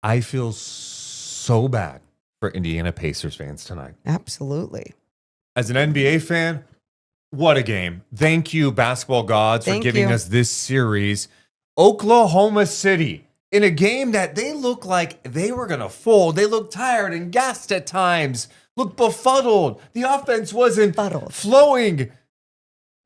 I feel so bad for Indiana Pacers fans tonight. Absolutely. As an NBA fan, what a game. Thank you, basketball gods, for giving us this series. Oklahoma City, in a game that they looked like they were going to fold. They looked tired and gassed at times, looked befuddled. The offense wasn't flowing.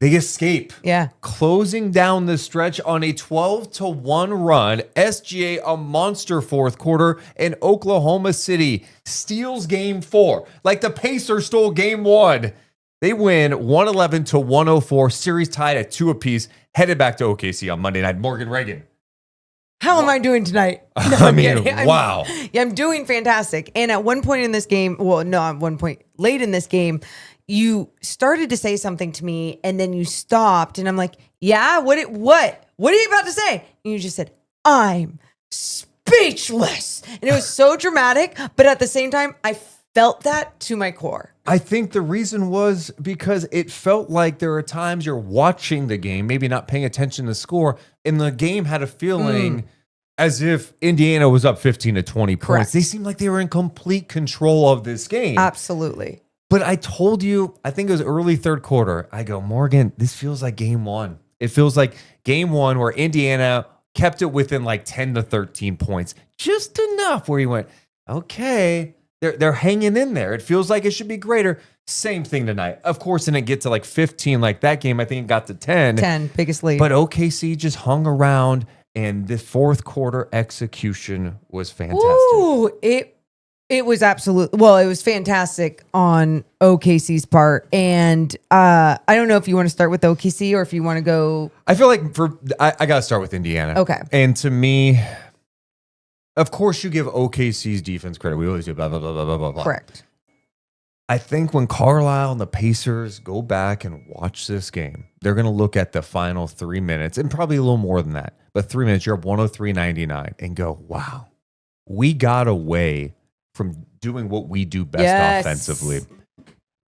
They escape. Yeah. Closing down the stretch on a 12-1 run. SGA a monster fourth quarter, and Oklahoma City steals game 4. Like the Pacers stole game 1. They win 111-104. Series tied at 2 apiece. Headed back to OKC on Monday night. Morgan Reagan. How am I doing tonight? No, wow. I'm doing fantastic. And at one point in this game, at one point late in this game, you started to say something to me and then you stopped and I'm like, yeah, what are you about to say? And you just said, I'm speechless. And it was so dramatic, but at the same time, I felt that to my core. I think the reason was because it felt like there are times you're watching the game, maybe not paying attention to the score, and the game had a feeling as if Indiana was up 15 to 20 points. Correct. They seemed like they were in complete control of this game. Absolutely. But I told you, I think it was early third quarter, I go, Morgan, this feels like game 1. It feels like game 1 where Indiana kept it within like 10 to 13 points. Just enough where you went, okay, they're hanging in there. It feels like it should be greater. Same thing tonight. Of course, didn't get to like 15 like that game. I think it got to 10. 10, biggest lead. But OKC just hung around, and the fourth quarter execution was fantastic. Ooh, it was it was fantastic on OKC's part. And I don't know if you want to start with OKC or if you want to go. I feel like I got to start with Indiana. Okay. And to me, of course, you give OKC's defense credit. We always do blah, blah, blah, blah, blah, blah. Correct. I think when Carlisle and the Pacers go back and watch this game, they're going to look at the final 3 minutes and probably a little more than that. But 3 minutes, you're up 103-99 and go, wow, we got away from doing what we do best offensively.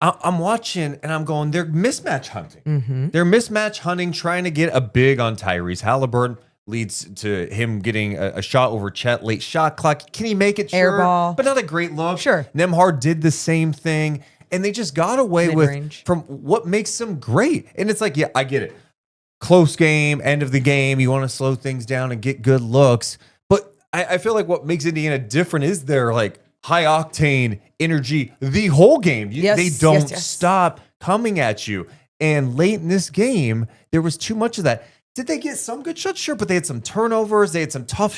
I'm watching and I'm going, they're mismatch hunting. Mm-hmm. They're mismatch hunting, trying to get a big on Tyrese Halliburton. Leads to him getting a shot over Chet, late shot clock. Can he make it? Air sure, ball. but not a great look. Sure. Nembhard did the same thing, and they just got away Mid-range. from what makes them great. And it's like, yeah, I get it. Close game, end of the game. You want to slow things down and get good looks. But I feel like what makes Indiana different is their like high octane energy the whole game. They don't stop coming at you. And late in this game, there was too much of that. Did they get some good shots? Sure, but they had some turnovers. They had some tough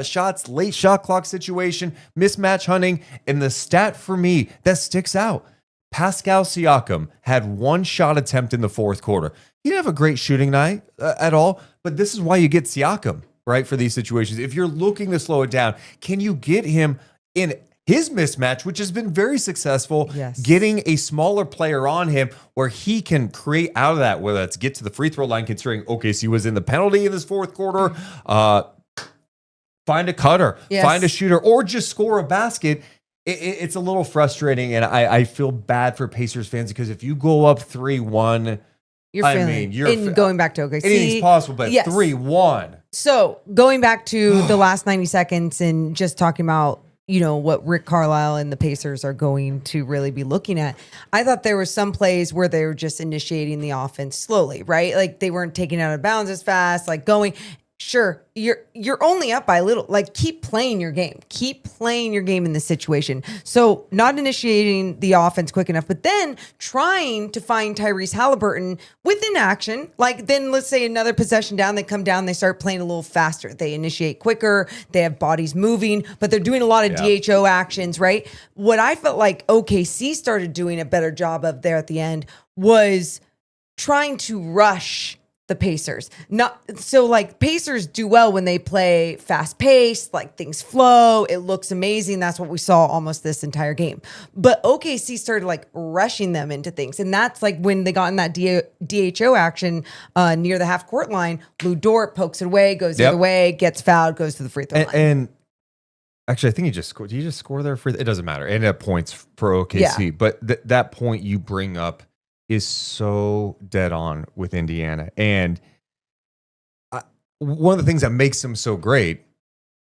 shots, late shot clock situation, mismatch hunting. And the stat for me that sticks out, Pascal Siakam had 1 shot attempt in the fourth quarter. He didn't have a great shooting night at all, but this is why you get Siakam, right, for these situations. If you're looking to slow it down, can you get him in his mismatch, which has been very successful, getting a smaller player on him where he can create out of that, whether it's get to the free throw line, considering OKC was in the penalty in this fourth quarter, find a cutter, find a shooter, or just score a basket. It's a little frustrating, and I feel bad for Pacers fans because if you go up 3-1, you're going back to OKC. Anything's possible, but 3-1. So going back to the last 90 seconds and just talking about what Rick Carlisle and the Pacers are going to really be looking at. I thought there were some plays where they were just initiating the offense slowly, right? Like they weren't taking out of bounds as fast, like going. Sure, you're only up by a little. Like keep playing your game. Keep playing your game in this situation. So not initiating the offense quick enough, but then trying to find Tyrese Halliburton within action. Like then let's say another possession down, they come down, they start playing a little faster. They initiate quicker, they have bodies moving, but they're doing a lot of DHO actions, right? What I felt like OKC started doing a better job of there at the end was trying to rush the Pacers. Pacers do well when they play fast paced, like things flow. It looks amazing. That's what we saw almost this entire game. But OKC started like rushing them into things. And that's like when they got in that DHO action near the half court line. Lou Dort pokes it away, goes the other way, gets fouled, goes to the free throw line. And actually, I think he just scored. Did he just score there? It doesn't matter. It ended up points for OKC. Yeah. But that point you bring up is so dead on with Indiana. And one of the things that makes them so great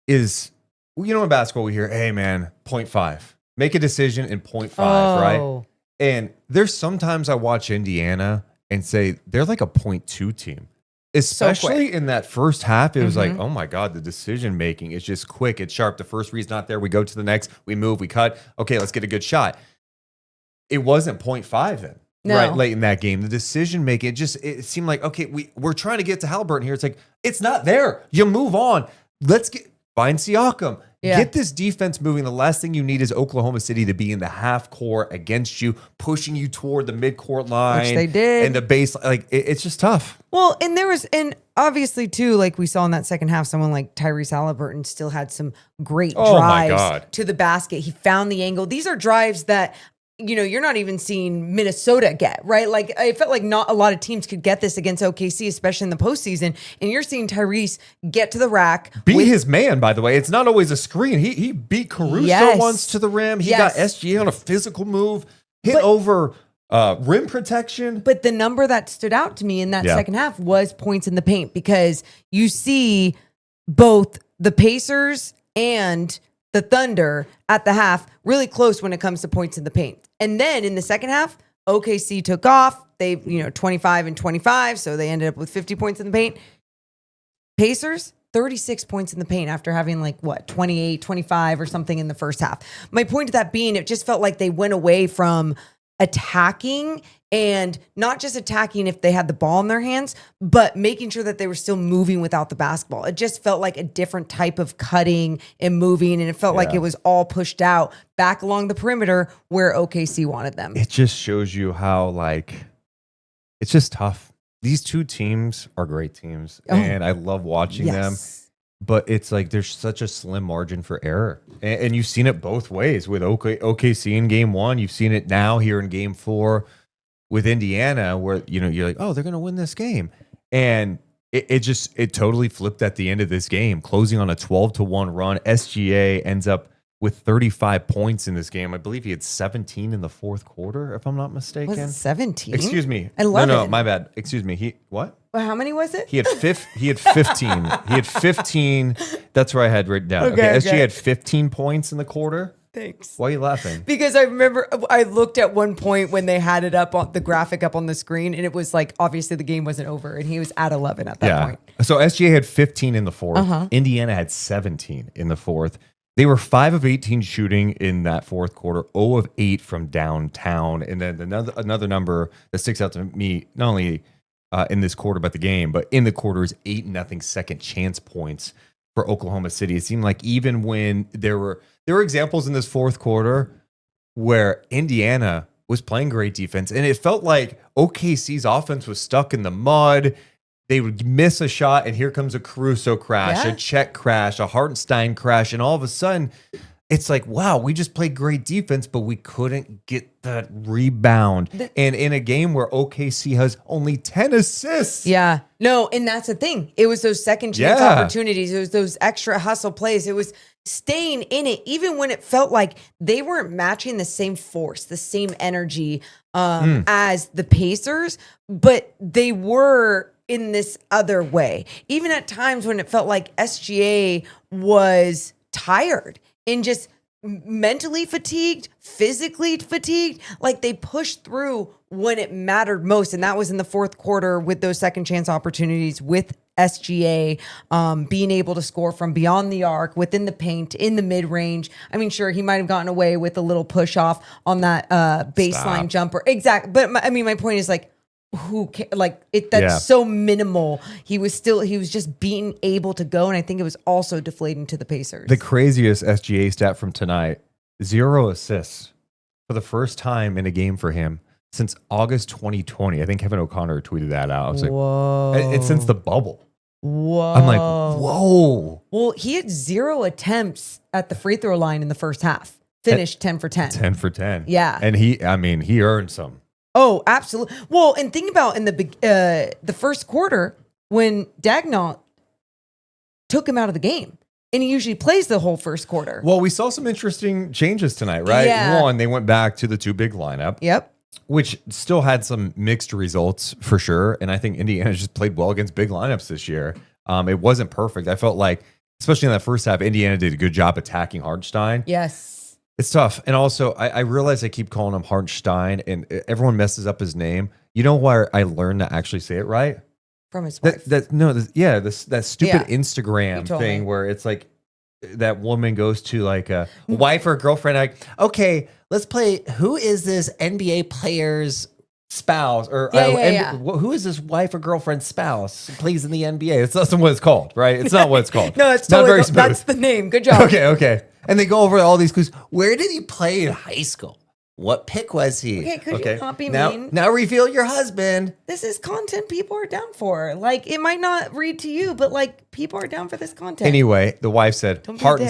is you know, in basketball, we hear, hey, man, 0.5. Make a decision in 0.5, right? And there's sometimes I watch Indiana and say they're like a 0.2 team. Especially in that first half, it was like, oh my God, the decision making is just quick. It's sharp. The first read's not there. We go to the next. We move. We cut. Okay, let's get a good shot. It wasn't 0.5 then. No. Right, late in that game, the decision making, it seemed like, okay, we're trying to get to Halliburton here. It's like, it's not there. You move on. Let's find Siakam. Yeah. Get this defense moving. The last thing you need is Oklahoma City to be in the half court against you, pushing you toward the midcourt line. Which they did. And the base, like, it's just tough. Well, and obviously too, like we saw in that second half, someone like Tyrese Halliburton still had some great drives to the basket. He found the angle. These are drives that, you know, you're not even seeing Minnesota get, right? Like, I felt like not a lot of teams could get this against OKC, especially in the postseason. And you're seeing Tyrese get to the rack. Beat his man, by the way. It's not always a screen. He beat Caruso once to the rim. He got SGA on a physical move, hit over rim protection. But the number that stood out to me in that second half was points in the paint, because you see both the Pacers and the Thunder at the half really close when it comes to points in the paint. And then in the second half, OKC took off. They, 25 and 25, so they ended up with 50 points in the paint. Pacers, 36 points in the paint after having 28, 25 or something in the first half. My point to that being, it just felt like they went away from attacking, and not just attacking if they had the ball in their hands, but making sure that they were still moving without the basketball. It just felt like a different type of cutting and moving, and it felt like it was all pushed out back along the perimeter where OKC wanted them. It just shows you how, it's just tough. These two teams are great teams, and I love watching them. But it's like there's such a slim margin for error. And you've seen it both ways with OKC in game one. You've seen it now here in game four with Indiana, where you're like, oh, they're going to win this game. And it totally flipped at the end of this game, closing on a 12-1 run. SGA ends up with 35 points in this game. I believe he had 17 in the fourth quarter, if I'm not mistaken. Was it 17? Excuse me. I love it. No, my bad. Excuse me. What? Well, how many was it? He had 15. He had 15. That's where I had written down. Okay. SG had 15 points in the quarter. Thanks. Why are you laughing? Because I remember I looked at one point when they had it up on the graphic up on the screen, and it was like, obviously the game wasn't over, and he was at 11 at that point. So SGA had 15 in the fourth. Indiana had 17 in the fourth. They were 5 of 18 shooting in that fourth quarter, 0 of 8 from downtown. And then another number that sticks out to me, not only in this quarter, but the game, but in the quarter is 8-0 second chance points for Oklahoma City. It seemed like even when there were examples in this fourth quarter where Indiana was playing great defense, and it felt like OKC's offense was stuck in the mud. They would miss a shot, and here comes a Caruso crash, a Chet crash, a Hartenstein crash, and all of a sudden, it's like, wow, we just played great defense, but we couldn't get that rebound. And in a game where OKC has only 10 assists. Yeah. No, and that's the thing. It was those second chance opportunities. It was those extra hustle plays. It was staying in it, even when it felt like they weren't matching the same force, the same energy as the Pacers, but they were in this other way. Even at times when it felt like SGA was tired and just mentally fatigued, physically fatigued, like they pushed through when it mattered most. And that was in the fourth quarter with those second chance opportunities with SGA being able to score from beyond the arc, within the paint, in the mid-range. I mean, sure, he might have gotten away with a little push off on that baseline jumper. Exactly. But my point is that's so minimal. He was just being able to go, and I think it was also deflating to the Pacers. The craziest SGA stat from tonight, 0 assists for the first time in a game for him since August 2020. I think Kevin O'Connor tweeted that out. I was whoa. Like, it's since the bubble. Whoa. I'm like, whoa. Well, he had 0 attempts at the free throw line in the first half. Finished 10 for 10. 10 for 10. Yeah. And he earned some. Oh, absolutely. Well, and think about in the first quarter when Dagnall took him out of the game, and he usually plays the whole first quarter. Well, we saw some interesting changes tonight, right? Yeah. One, they went back to the 2 big lineup. Yep. Which still had some mixed results for sure. And I think Indiana just played well against big lineups this year. It wasn't perfect. I felt like especially in that first half, Indiana did a good job attacking Hartenstein. Yes. It's tough. And also, I realize I keep calling him Hartenstein, and everyone messes up his name. You know where I learned to actually say it right? From his wife. That stupid Instagram thing me. where it's like that woman goes to like a wife or a girlfriend, like, okay, let's play. Who is this NBA player's spouse? Or who is this wife or girlfriend's spouse who plays in the NBA? It's not what it's called, right? It's not what it's called. No, it's not totally very smooth. That's the name. Good job. Okay. And they go over all these clues. Where did he play in high school? What pick was he? Okay, could you not be mean? Now reveal your husband. This is content people are down for. Like, it might not read to you, but like, people are down for this content. Anyway, the wife said Don't be a dick.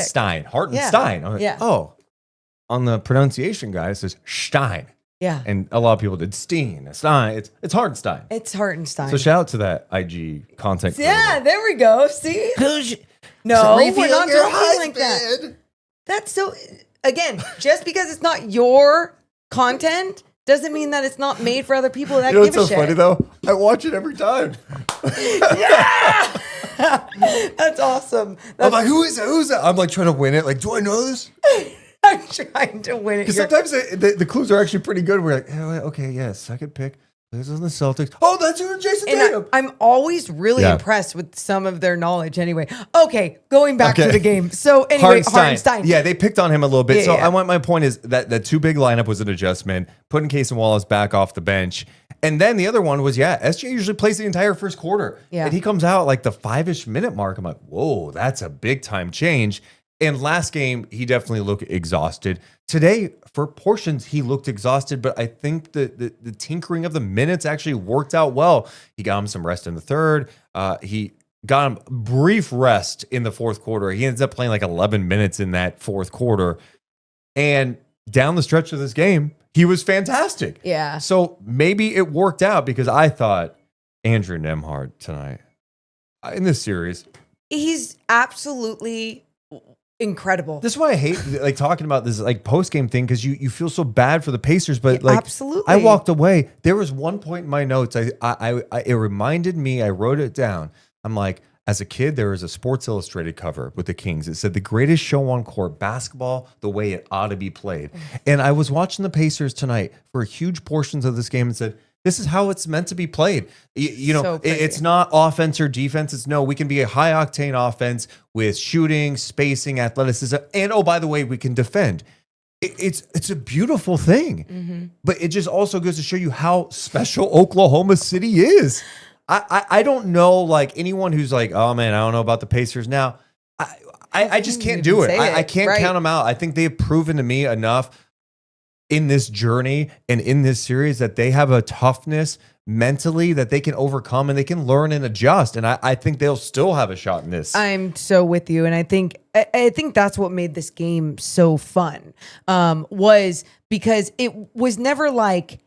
Hartenstein. I'm like, Yeah. oh, on the pronunciation guide, it says Stein. Yeah. And a lot of people did Steen. Stein. It's Hartenstein. It's Hartenstein. So shout out to that IG content creator. Yeah, there we go. See? No, we're not talking like that. That's so, again, just because it's not your content doesn't mean that it's not made for other people that You know give what's a so shit. funny though? I watch it every time. Yeah! That's awesome. I'm like, who is it? Who's that? I'm like trying to win it. Like, do I know this? I'm trying to win it. Because sometimes the clues are actually pretty good. We're like, oh, okay, yeah, second pick. This is the Celtics. Oh, that's Jason Tatum. I'm always really impressed with some of their knowledge anyway. Okay, going back to the game. So anyway, Hartenstein. Yeah, they picked on him a little bit. Yeah, my point is that two big lineup was an adjustment, putting Case and Wallace back off the bench. And then the other one was, SJ usually plays the entire first quarter. Yeah. And he comes out like the 5-ish minute mark. I'm like, whoa, that's a big time change. And last game, he definitely looked exhausted. Today, for portions, he looked exhausted, but I think the tinkering of the minutes actually worked out well. He got him some rest in the third. He got him brief rest in the fourth quarter. He ends up playing like 11 minutes in that fourth quarter. And down the stretch of this game, he was fantastic. Yeah. So maybe it worked out because I thought Andrew Nembhard tonight in this series. He's absolutely incredible. This is why I hate like talking about this like post game thing because you feel so bad for the Pacers, but like absolutely, I walked away. There was one point in my notes. I it reminded me. I wrote it down. I'm like, as a kid, there was a Sports Illustrated cover with the Kings. It said the greatest show on court, basketball, the way it ought to be played. And I was watching the Pacers tonight for huge portions of this game and said, this is how it's meant to be played. You know, it's not offense or defense. It's we can be a high octane offense with shooting, spacing, athleticism. And oh, by the way, we can defend. It's a beautiful thing. Mm-hmm. But it just also goes to show you how special Oklahoma City is. I don't know like anyone who's like, oh man, I don't know about the Pacers now. I just can't do it. I can't count them out. I think they've proven to me enough in this journey and in this series that they have a toughness mentally that they can overcome and they can learn and adjust. And I think they'll still have a shot in this. I'm so with you. And I think that's what made this game so fun, was because it was never like,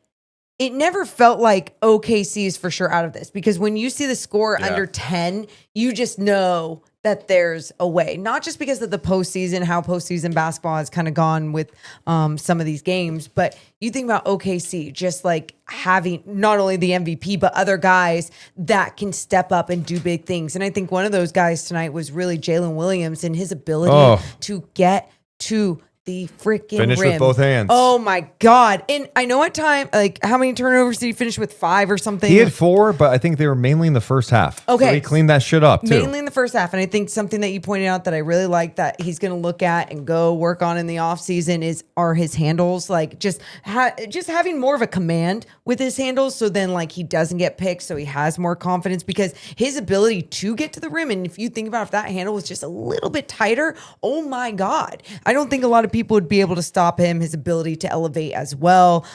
it never felt like OKC is for sure out of this, because when you see the score under 10, you just know that there's a way, not just because of the postseason, how postseason basketball has kind of gone with some of these games, but you think about OKC just like having not only the MVP, but other guys that can step up and do big things. And I think one of those guys tonight was really Jalen Williams and his ability to get to the freaking finish rim with both hands. Oh my God. And I know at time, like how many turnovers did he finish with? 5 or something? He had 4, but I think they were mainly in the first half. Okay. So he cleaned that shit up too. Mainly in the first half. And I think something that you pointed out that I really like that he's going to look at and go work on in the offseason are his handles. Like just having more of a command with his handles. So then like he doesn't get picked. So he has more confidence, because his ability to get to the rim. And if you think about if that handle was just a little bit tighter, oh my God. I don't think a lot of people would be able to stop him. His ability to elevate as well.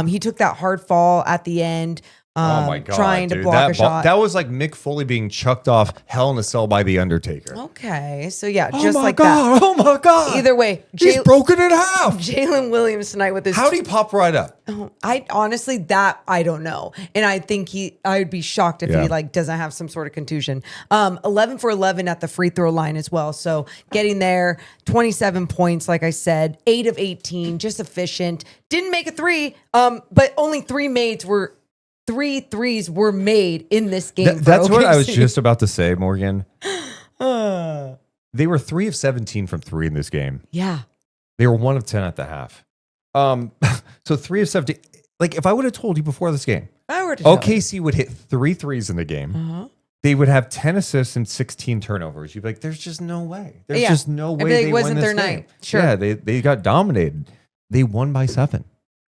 He took that hard fall at the end. Oh my God, trying to block a shot. That was like Mick Foley being chucked off Hell in a Cell by The Undertaker. Okay. So yeah, Oh just my like God, that. oh my God. Either way, he's broken in half. Jalen Williams tonight with his. How'd he pop right up? I honestly, that I don't know. And I think I would be shocked if he like doesn't have some sort of contusion. 11 for 11 at the free throw line as well. So getting there, 27 points, like I said, 8 of 18, just efficient. Didn't make a 3, but only 3 threes were made in this game. That's what I was just about to say, Morgan. They were 3 of 17 from 3 in this game. Yeah. They were 1 of 10 at the half. So 3 of 17. Like, if I would have told you before this game, OKC would hit 3 threes in the game. Uh-huh. They would have 10 assists and 16 turnovers. You'd be like, there's just no way. There's just no way they win this game. Sure. Yeah, they got dominated. They won by 7.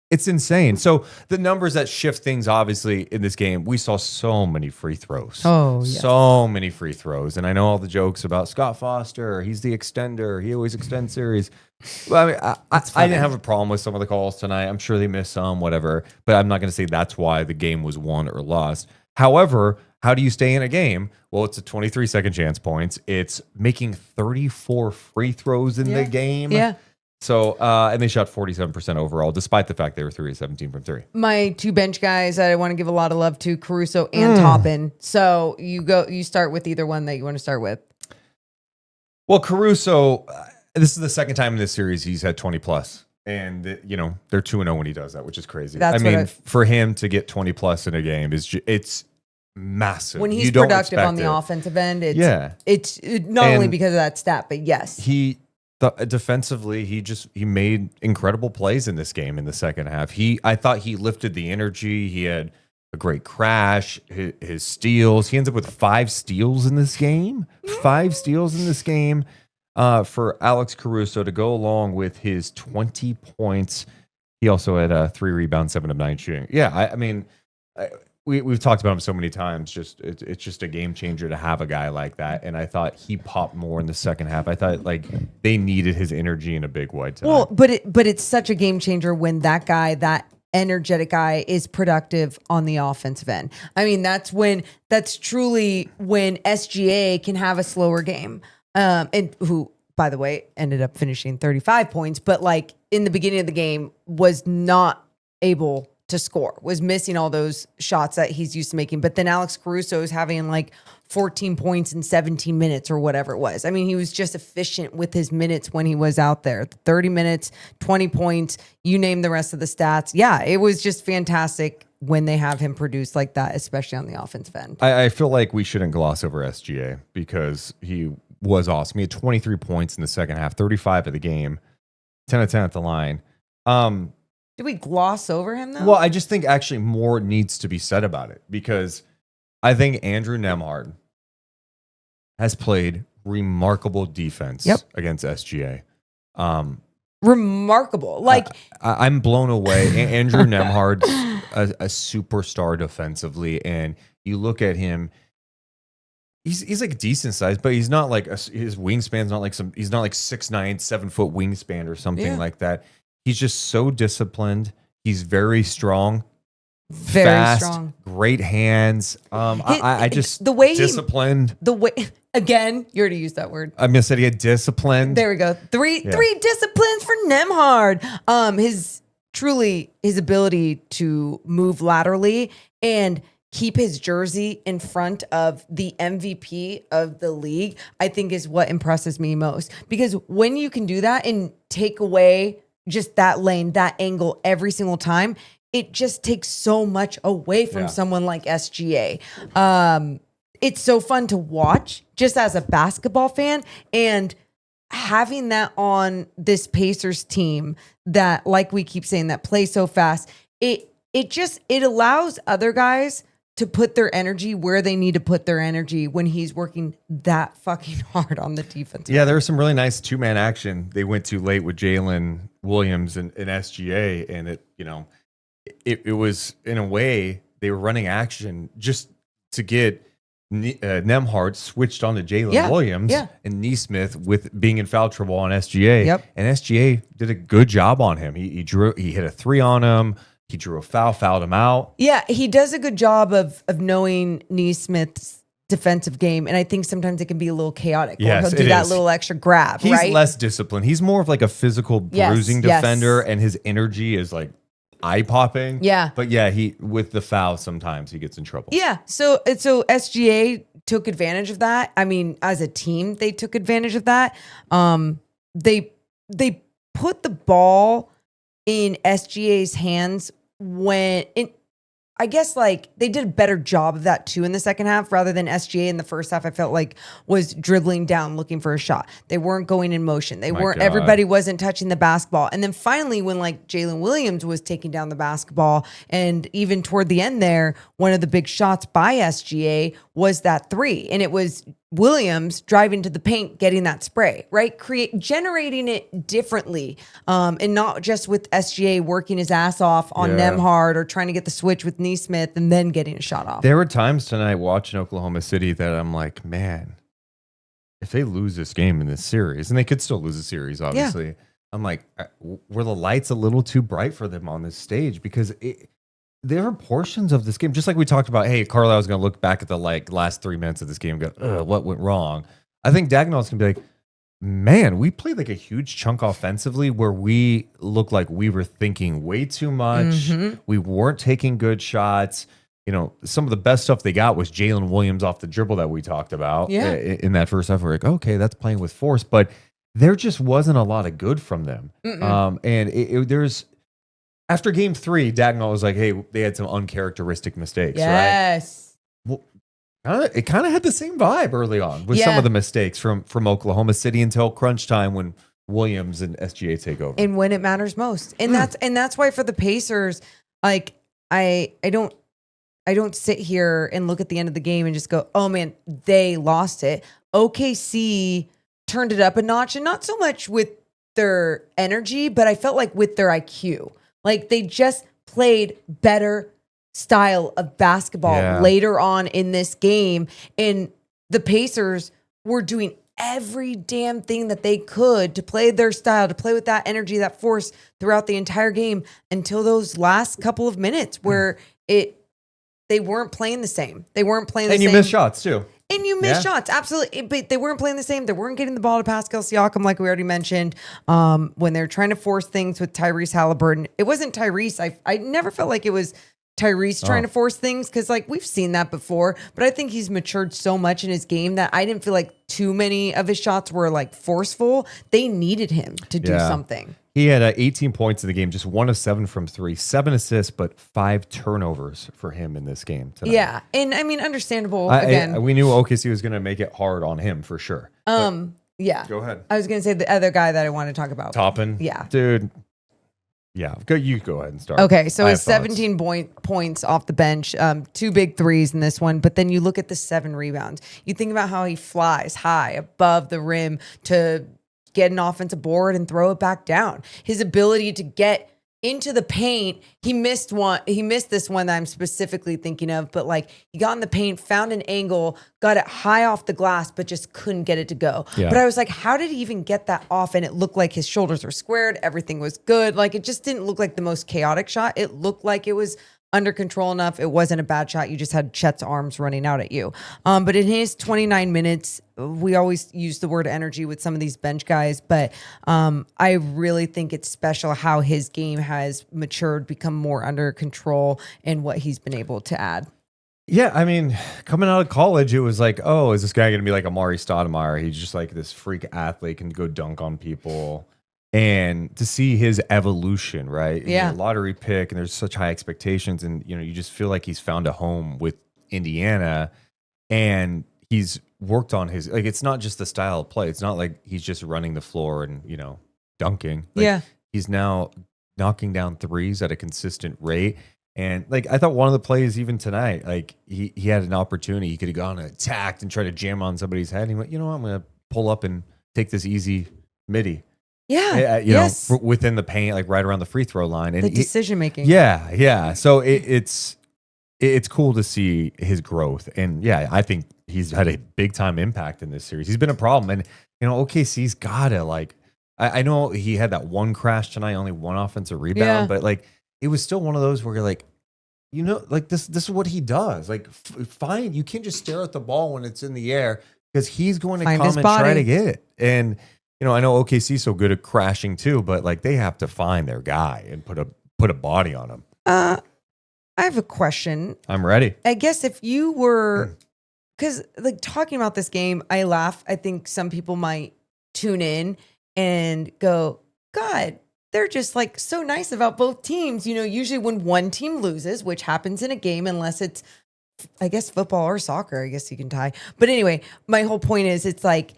It's insane. So the numbers that shift things, obviously, in this game, we saw so many free throws. Oh, yes. So many free throws. And I know all the jokes about Scott Foster. He's the extender. He always extends series. Well, I mean, I didn't have a problem with some of the calls tonight. I'm sure they missed some, whatever. But I'm not going to say that's why the game was won or lost. However, how do you stay in a game? Well, it's a 23-second chance points. It's making 34 free throws in the game. Yeah. So, and they shot 47% overall, despite the fact they were 3 of 17 from 3. My 2 bench guys that I want to give a lot of love to, Caruso and Toppin. So you start with either one that you want to start with. Well, Caruso, this is the second time in this series he's had 20 plus. And, they're 2-0 when he does that, which is crazy. For him to get 20 plus in a game, it's massive. When he's productive on the offensive end, it's not only because of that stat, but yes. Defensively, he made incredible plays in this game in the second half. I thought he lifted the energy. He had a great crash, his steals. He ends up with 5 steals in this game. 5 steals in this game for Alex Caruso to go along with his 20 points. He also had 3 rebounds, 7 of 9 shooting. Yeah, we've talked about him so many times. It's just a game changer to have a guy like that. And I thought he popped more in the second half. I thought they needed his energy in a big way tonight. Well, but it's such a game changer when that energetic guy is productive on the offensive end. I mean, that's truly when SGA can have a slower game. And who, by the way, ended up finishing 35 points, but in the beginning of the game was not able to score, was missing all those shots that he's used to making. But then Alex Caruso is having 14 points in 17 minutes or whatever it was. I mean, he was just efficient with his minutes when he was out there. 30 minutes, 20 points, you name the rest of the stats. Yeah, it was just fantastic when they have him produce like that, especially on the offensive end. I feel like we shouldn't gloss over SGA because he was awesome. He had 23 points in the second half, 35 of the game, 10 of 10 at the line. Did we gloss over him, though? Well, I just think actually more needs to be said about it because I think Andrew Nembhard has played remarkable defense against SGA. Remarkable. I'm blown away. Andrew Nembhard's a superstar defensively, and you look at him, he's decent size, but he's not his wingspan's not he's not 6'9", 7 foot wingspan or something like that. He's just so disciplined. He's very strong, fast, great hands. I just the way disciplined. Again, you already used that word. I'm gonna say he had disciplined. There we go. Three disciplines for Nembhard. His ability to move laterally and keep his jersey in front of the MVP of the league, I think is what impresses me most. Because when you can do that and take away just that lane, that angle every single time, it just takes so much away from someone like SGA. It's so fun to watch just as a basketball fan, and having that on this Pacers team that, like we keep saying, that play so fast, it allows other guys to put their energy where they need to put their energy when he's working that fucking hard on the defense. Yeah, there was some really nice 2-man action they went to late with Jalen Williams and SGA, and it was, in a way, they were running action just to get Nembhard switched on to Jalen Williams and Nesmith with being in foul trouble on SGA. Yep. And SGA did a good job on him. He hit a 3 on him. He drew a foul, fouled him out. Yeah, he does a good job of knowing Nesmith's defensive game, and I think sometimes it can be a little chaotic. Yes, he'll do that little extra grab. He's less disciplined. He's more of a physical bruising defender, and his energy is eye popping. Yeah, but he with the foul sometimes he gets in trouble. Yeah, so SGA took advantage of that. I mean, as a team, they took advantage of that. They put the ball in SGA's hands when I guess like they did a better job of that too in the second half rather than SGA in the first half. I felt like was dribbling down looking for a shot. They weren't going in motion. They weren't. God. Everybody wasn't touching the basketball. And then finally, when like Jalen Williams was taking down the basketball, and even toward the end there, one of the big shots by SGA was that three, and it was Williams driving to the paint, getting that spray, right? Generating it differently, and not just with SGA working his ass off on Nemhard or trying to get the switch with Neesmith and then getting a shot off. There were times tonight watching Oklahoma City that I'm like, man, if they lose this game in this series, and they could still lose the series, obviously, I'm like, were the lights a little too bright for them on this stage? Because there are portions of this game, just like we talked about, hey, Carlisle's going to look back at the last 3 minutes of this game and go, what went wrong? I think Dagnall's going to be like, man, we played like a huge chunk offensively where we looked like we were thinking way too much. Mm-hmm. We weren't taking good shots. You know, some of the best stuff they got was Jalen Williams off the dribble that we talked about in that first half. We're like, okay, that's playing with force, but there just wasn't a lot of good from them. And there's, after game 3, Dagnall was like, hey, they had some uncharacteristic mistakes, right? Yes. Well, it kind of had the same vibe early on with some of the mistakes from Oklahoma City until crunch time when Williams and SGA take over. And when it matters most. And that's why for the Pacers, like I don't sit here and look at the end of the game and just go, oh man, they lost it. OKC turned it up a notch, and not so much with their energy, but I felt like with their IQ. Like they just played better style of basketball later on in this game. And the Pacers were doing every damn thing that they could to play their style, to play with that energy, that force throughout the entire game until those last couple of minutes where they weren't playing the same. They weren't playing the same. And you missed shots too. And you missed shots, absolutely. But they weren't playing the same. They weren't getting the ball to Pascal Siakam, like we already mentioned. When they're trying to force things with Tyrese Halliburton, it wasn't Tyrese. I never felt like it was Tyrese trying to force things, because like we've seen that before. But I think he's matured so much in his game that I didn't feel like too many of his shots were like forceful. They needed him to do something. He had 18 points in the game, just 1 of 7 from 3, 7 assists, but 5 turnovers for him in this game tonight. Yeah, and I mean, understandable. Again, we knew OKC was going to make it hard on him for sure. Yeah. Go ahead. I was going to say the other guy that I want to talk about. Toppin? Yeah. Dude. Yeah. You go ahead and start. Okay, so it's 17 points off the bench, 2 big threes in this one, but then you look at the 7 rebounds. You think about how he flies high above the rim to get an offensive board and throw it back down. His ability to get into the paint, he missed this one that I'm specifically thinking of, but like he got in the paint, found an angle, got it high off the glass, but just couldn't get it to go. Yeah. But I was like, how did he even get that off? And it looked like his shoulders were squared. Everything was good. Like it just didn't look like the most chaotic shot. It looked like it was under control enough. It wasn't a bad shot. You just had Chet's arms running out at you. But in his 29 minutes, we always use the word energy with some of these bench guys, but I really think it's special how his game has matured, become more under control, and what he's been able to add. Yeah, I mean, coming out of college, it was like, oh, is this guy going to be like Amari Stoudemire? He's just like this freak athlete, can go dunk on people. And to see his evolution, right? Yeah. Lottery pick, and there's such high expectations, and you just feel like he's found a home with Indiana, and he's worked on his, like, it's not just the style of play. It's not like he's just running the floor and dunking. Like, he's now knocking down threes at a consistent rate. And like I thought, one of the plays even tonight, like he had an opportunity, he could have gone and attacked and tried to jam on somebody's head. And he went, you know what, I'm going to pull up and take this easy midi. Yeah, you know, within the paint, like right around the free throw line, and the decision making. Yeah. So it's cool to see his growth, and yeah, I think he's had a big time impact in this series. He's been a problem, and OKC's gotta like. I know he had that one crash tonight, only one offensive rebound, but like it was still one of those where you're like, like this is what he does. Like, fine, you can't just stare at the ball when it's in the air, because he's going to come and try to get it. And I know OKC's so good at crashing too, but like they have to find their guy and put a body on him. I have a question. I'm ready. I guess if you were, because like talking about this game, I laugh. I think some people might tune in and go, God, they're just like so nice about both teams. Usually when one team loses, which happens in a game, unless it's, I guess, football or soccer, I guess you can tie. But anyway, my whole point is it's like,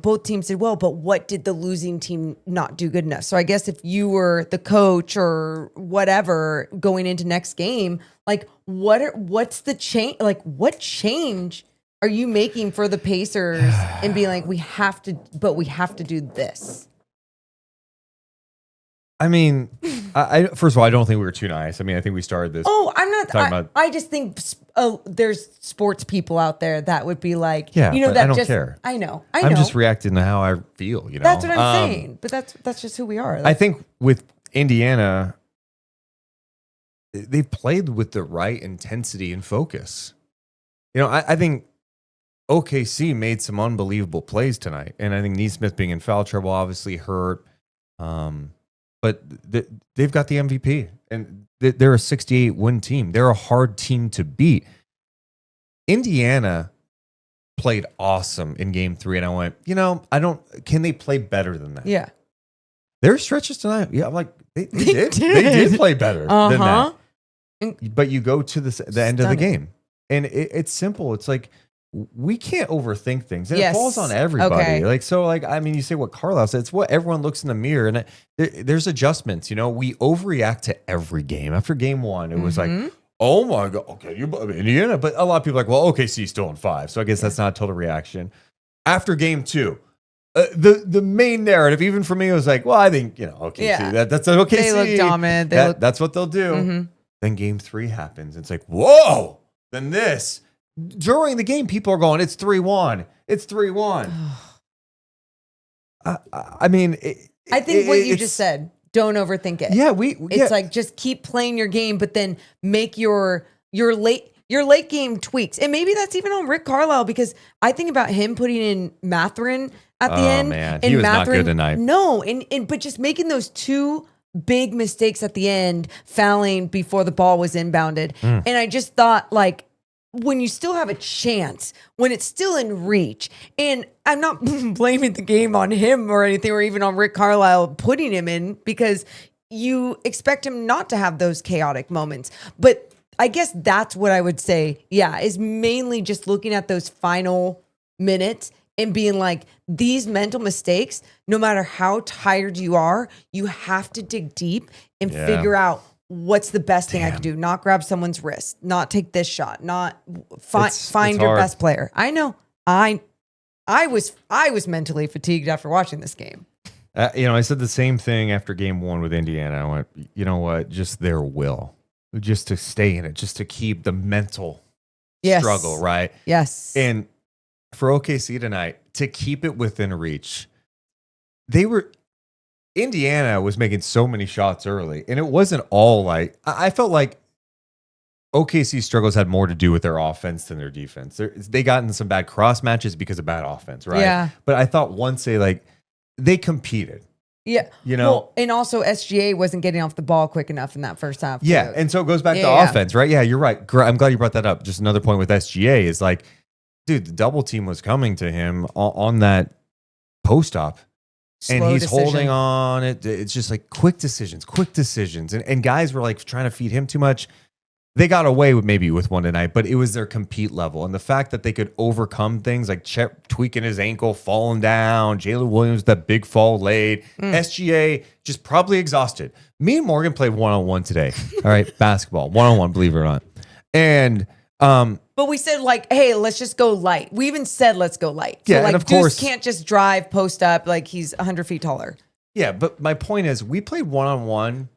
both teams did well, but what did the losing team not do good enough? So I guess if you were the coach or whatever going into next game, like what's the change? Like what change are you making for the Pacers and being like, we have to do this? I mean, I first of all, I don't think we were too nice. I mean, I think we started this. Oh, I'm not. I just think there's sports people out there that would be like, yeah, but that I don't just, care. I know. I'm just reacting to how I feel. That's what I'm saying. But that's just who we are. I think with Indiana, they played with the right intensity and focus. I think OKC made some unbelievable plays tonight, and I think Neesmith being in foul trouble obviously hurt. But they've got the MVP, and they're a 68 win team. They're a hard team to beat. Indiana played awesome in game 3, and I went, can they play better than that? Yeah. There are stretches tonight. Yeah, I'm like, they did. They did play better than that. But you go to the end of the game, and it's simple. It's like, we can't overthink things. And it falls on everybody. Okay. You say what Carlisle said, it's what everyone looks in the mirror, and there's adjustments. We overreact to every game. After game 1, it was like, oh my God, okay, you Indiana. But a lot of people are like, well, OKC still in 5. So I guess that's not a total reaction. After game 2, the main narrative, even for me, was like, well, I think, OKC, that's OKC. They look dominant. That's what they'll do. Mm-hmm. Then game 3 happens. It's like, whoa, then this. During the game, people are going, it's 3-1. It's 3-1. I think what you just said, don't overthink it. Yeah, it's like, just keep playing your game, but then make your late game tweaks. And maybe that's even on Rick Carlisle, because I think about him putting in Mathurin at the end. Man, he was not good tonight. No, but just making those 2 big mistakes at the end, fouling before the ball was inbounded. And I just thought, like, when you still have a chance, when it's still in reach, and I'm not blaming the game on him or anything, or even on Rick Carlisle putting him in, because you expect him not to have those chaotic moments. But I guess that's what I would say, is mainly just looking at those final minutes and being like, these mental mistakes, no matter how tired you are, you have to dig deep and figure out, what's the best thing I can do? Not grab someone's wrist, not take this shot, not find your best player. I know. I was mentally fatigued after watching this game. I said the same thing after game 1 with Indiana. I went, you know what? Just their will, just to stay in it, just to keep the mental struggle, right? Yes. And for OKC tonight, to keep it within reach, Indiana was making so many shots early, and it wasn't all like, I felt like OKC struggles had more to do with their offense than their defense. They got in some bad cross matches because of bad offense, right? Yeah. But I thought once they competed. Yeah. Well, and also SGA wasn't getting off the ball quick enough in that first half. Yeah. And so it goes back to offense, right? Yeah, you're right. I'm glad you brought that up. Just another point with SGA is like, dude, the double team was coming to him on that post op. And he's holding on. It's just like quick decisions. And guys were like trying to feed him too much. They got away with one tonight, but it was their compete level. And the fact that they could overcome things like Chet tweaking his ankle, falling down, Jalen Williams, that big fall late, SGA just probably exhausted. Me and Morgan played one-on-one today. All right, basketball, one-on-one, believe it or not. And but we said, like, hey, let's just go light. We even said, let's go light. Yeah, so, like, and of Deuce course can't just drive, post up, like he's 100 feet taller. Yeah, but my point is, we played one-on-one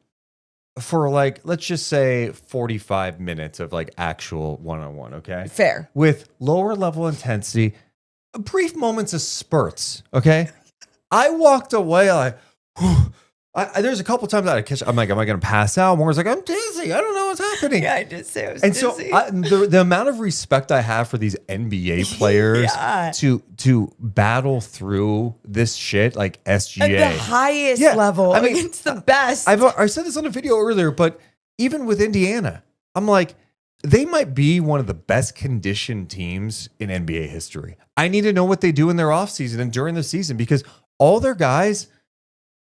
for, like, let's just say 45 minutes of, like, actual one-on-one, okay? Fair. With lower level intensity, brief moments of spurts, okay? I walked away like, there's a couple times that I catch. I'm like, am I going to pass out? Morgan's like, I'm dizzy. I don't know what's happening. Yeah, I did say I was dizzy. So the amount of respect I have for these NBA players to battle through this shit, like SGA. At the highest level. I mean, it's the best. I said this on a video earlier, but even with Indiana, I'm like, they might be one of the best conditioned teams in NBA history. I need to know what they do in their offseason and during the season, because all their guys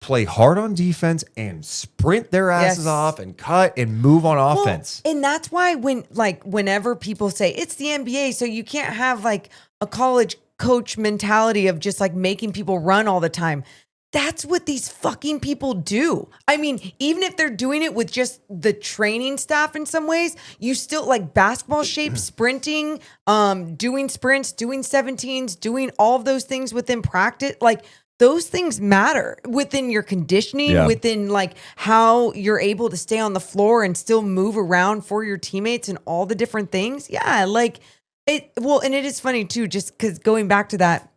play hard on defense and sprint their asses off and cut and move on offense. And that's why whenever people say it's the NBA, so you can't have like a college coach mentality of just like making people run all the time. That's what these fucking people do. I mean, even if they're doing it with just the training staff in some ways, you still like basketball shape, sprinting, doing sprints, doing 17s, doing all of those things within practice. Like those things matter within your conditioning, within like how you're able to stay on the floor and still move around for your teammates and all the different things. Yeah, like it. Well, and it is funny too, just because going back to that,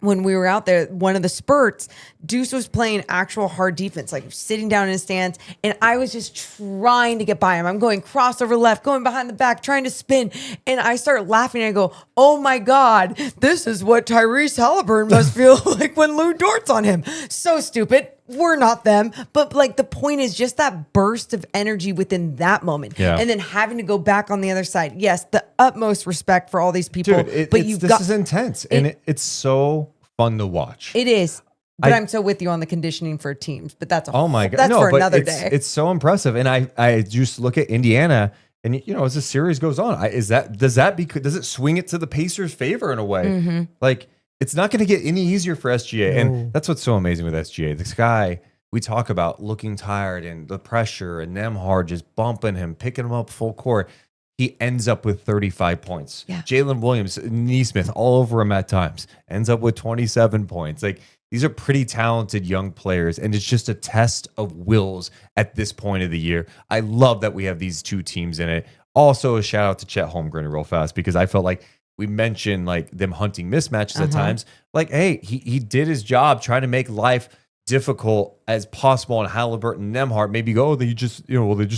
when we were out there, one of the spurts, Deuce was playing actual hard defense, like sitting down in his stance, and I was just trying to get by him. I'm going crossover left, going behind the back, trying to spin, and I start laughing, and I go, oh my God, this is what Tyrese Halliburton must feel like when Lou Dort's on him. So stupid. We're not them. But like the point is just that burst of energy within that moment. Yeah. And then having to go back on the other side. Yes, the utmost respect for all these people. Dude, but this is intense. And it's so fun to watch. It is. But I'm so with you on the conditioning for teams. But that's oh my God. That's for another it's, day. It's so impressive. And I just look at Indiana, and you know, as the series goes on, does it swing it to the Pacers' favor in a way? Mm-hmm. Like it's not going to get any easier for SGA. And that's what's so amazing with SGA. This guy, we talk about looking tired and the pressure and Nembhard just bumping him, picking him up full court. He ends up with 35 points. Yeah. Jalen Williams, Neesmith, all over him at times, ends up with 27 points. Like these are pretty talented young players, and it's just a test of wills at this point of the year. I love that we have these two teams in it. Also, a shout out to Chet Holmgren real fast, because I felt like we mentioned like them hunting mismatches at times. Like, hey, he did his job trying to make life difficult as possible on Halliburton and Nembhard. Maybe go, they just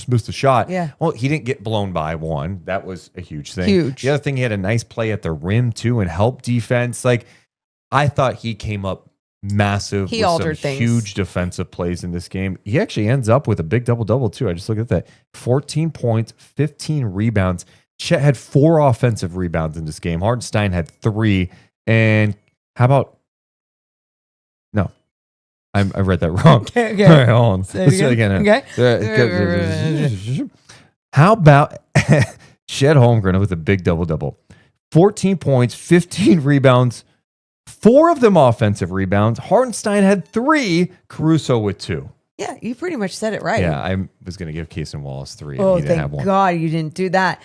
missed a shot. Yeah. Well, he didn't get blown by one. That was a huge thing. Huge. The other thing, he had a nice play at the rim too and help defense. Like, I thought he came up massive. He with altered some things. Huge defensive plays in this game. He actually ends up with a big double-double too. I just looked at that. 14 points, 15 rebounds. Chet had 4 offensive rebounds in this game. Hartenstein had 3. And how about... No. I read that wrong. Okay. All right, hold on. Say it Let's do it again. Okay. How about Chet Holmgren with a big double-double? 14 points, 15 rebounds, 4 of them offensive rebounds. Hartenstein had 3, Caruso with 2. Yeah, you pretty much said it right. Yeah, I was going to give Case and Wallace 3. Oh, and he didn't have thank one. God you didn't do that.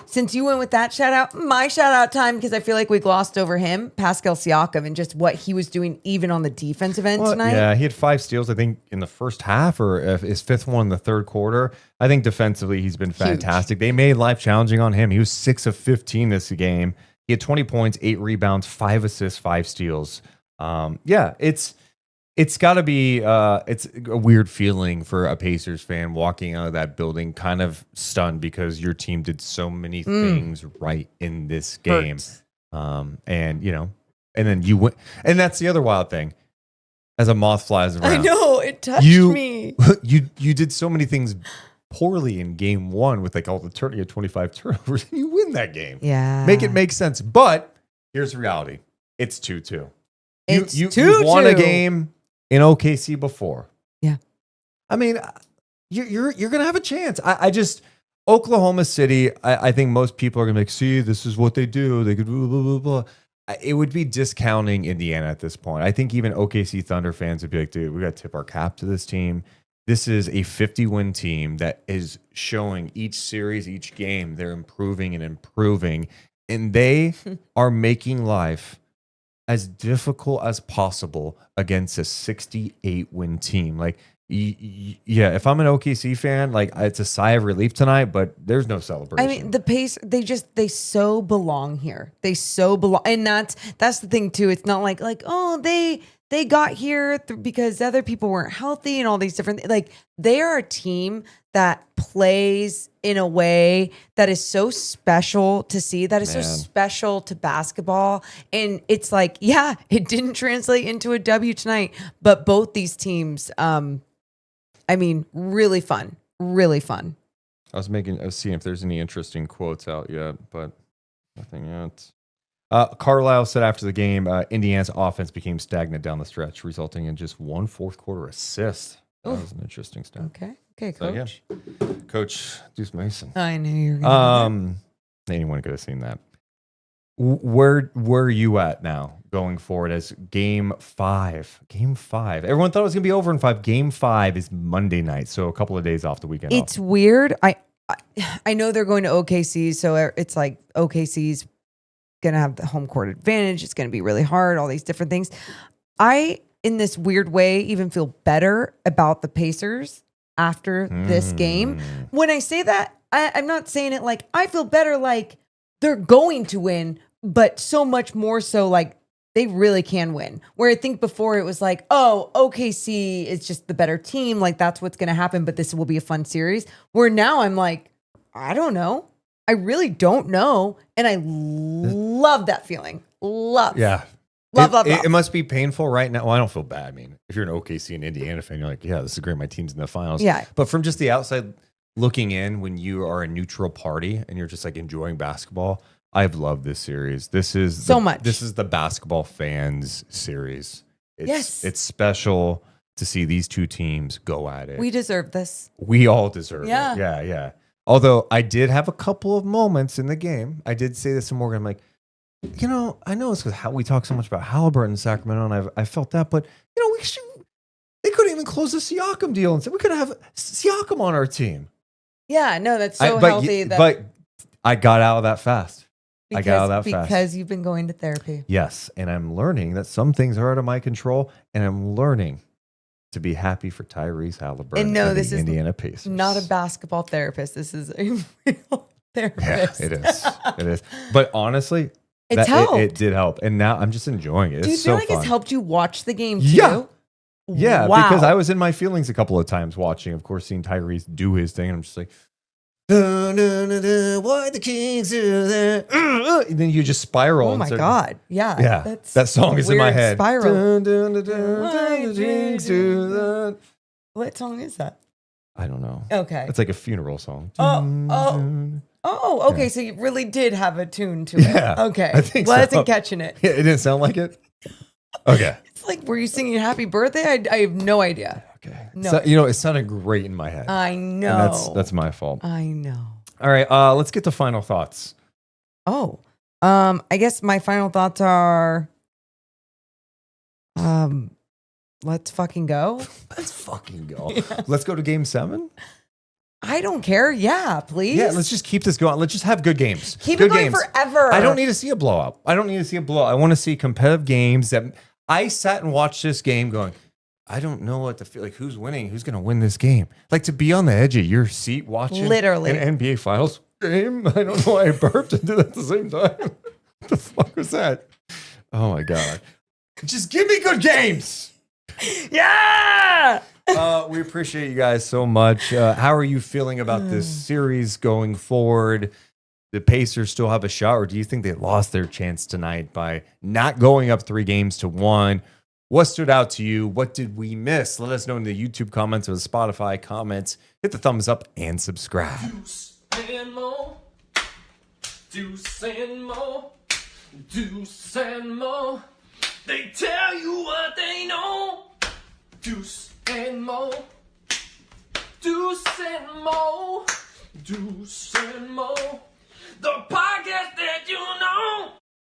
Since you went with that shout out, my shout out time, because I feel like we glossed over him, Pascal Siakam, and just what he was doing even on the defensive end tonight. Yeah, he had 5 steals, I think, in the first half, or his 5th one in the third quarter. I think defensively he's been fantastic. They made life challenging on him. He was 6 of 15 this game. He had 20 points, 8 rebounds, 5 assists, 5 steals. It's got to be it's a weird feeling for a Pacers fan walking out of that building kind of stunned because your team did so many things right in this game. And, you know, and then you went. And that's the other wild thing. As a moth flies around. I know, it touched me. You did so many things poorly in game 1 with like all the 25 turnovers. And you win that game. Yeah. Make it make sense. But here's the reality. It's 2-2. It's you 2-2. won a game in OKC before. Yeah. I mean, you're gonna have a chance. I just Oklahoma City, I think most people are gonna be like, see, this is what they do. They could blah, blah, blah, blah. It would be discounting Indiana at this point. I think even OKC Thunder fans would be like, dude, we gotta tip our cap to this team. This is a 50-win team that is showing each series, each game, they're improving and improving. And they are making life as difficult as possible against a 68-win team. Like, yeah, if I'm an OKC fan, like it's a sigh of relief tonight, but there's no celebration. I mean, the pace, they so belong here. They so belong. And that's the thing too. It's not like, oh, they got here because other people weren't healthy and all these different things. Like, they are a team that plays in a way that is so special to see, that is so special to basketball. And it's like, yeah, it didn't translate into a W tonight, but both these teams, I mean, really fun, really fun. I was seeing if there's any interesting quotes out yet, but nothing yet. Carlisle said after the game, Indiana's offense became stagnant down the stretch, resulting in just one fourth quarter assist. That was an interesting stat. Okay, coach. So, yeah. Coach Deuce Mason. I knew you were going to Anyone could have seen that. Where are you at now going forward as game 5? Game 5. Everyone thought it was going to be over in 5. Game 5 is Monday night, so a couple of days off the weekend. It's weird. I know they're going to OKC, so it's like OKC's going to have the home court advantage. It's going to be really hard, all these different things. I, in this weird way, even feel better about the Pacers after this game. When I say that, I'm not saying it like I feel better like they're going to win, but so much more so like they really can win. Where I think before it was like, oh, OKC is just the better team. Like that's what's going to happen, but this will be a fun series. Where now I'm like, I don't know. I really don't know. And I love that feeling. Love. Yeah. Love. It must be painful right now. Well, I don't feel bad. I mean, if you're an OKC and Indiana fan, you're like, yeah, this is great. My team's in the finals. Yeah. But from just the outside looking in, when you are a neutral party and you're just like enjoying basketball, I've loved this series. This is much. This is the basketball fans series. Yes. It's special to see these two teams go at it. We deserve this. We all deserve it. Yeah. Yeah. Although I did have a couple of moments in the game. I did say this to Morgan. I'm like, I know it's because how we talk so much about Halliburton in Sacramento, and I felt that, but they couldn't even close the Siakam deal and said we could have Siakam on our team. Yeah, no, that's so healthy. But I got out of that fast. Because you've been going to therapy. Yes, and I'm learning that some things are out of my control, and I'm learning to be happy for Tyrese Halliburton and no, and this the is Indiana Pacers. Not a basketball therapist. This is a real therapist. Yeah, it is. It is. But honestly, it's helped. It did help, and now I'm just enjoying it. Do you it's feel so like fun. it's helped you watch the game too? Yeah, wow. because I was in my feelings a couple of times watching, of course, seeing Tyrese do his thing, and I'm just like, why the Kings do that? And then you just spiral. Oh my God. Yeah. Yeah. That song is in my head. Spiral. That. What song is that? I don't know. Okay. It's like a funeral song. Oh, okay. Yeah. So you really did have a tune to it. Yeah. Okay. I think Wasn't catching it. Yeah, it didn't sound like it. Okay. It's like, were you singing Happy Birthday? I have no idea. Okay. No. So, it sounded great in my head. I know. And that's my fault. I know. All right. Let's get to final thoughts. Oh, I guess my final thoughts are, let's fucking go. Let's fucking go. Yeah. Let's go to game 7. I don't care. Yeah, please. Yeah, let's just keep this going. Let's just have good games. Keep good it going games. forever. I don't need to see a blowout. I want to see competitive games that I sat and watched this game going, I don't know what to feel like. Who's winning? Who's going to win this game? Like to be on the edge of your seat watching literally an NBA Finals game. I don't know why I burped and did that at the same time. What the fuck was that? Oh my God. Just give me good games. Yeah. We appreciate you guys so much. How are you feeling about this series going forward? The Pacers still have a shot, or do you think they lost their chance tonight by not going up 3-1? What stood out to you? What did we miss? Let us know in the YouTube comments or the Spotify comments. Hit the thumbs up and subscribe. Deuce and Mo. Deuce and Mo. Deuce and Mo. They tell you what they know. Deuce and Mo. Deuce and Mo. Deuce and Mo. The podcast that you know.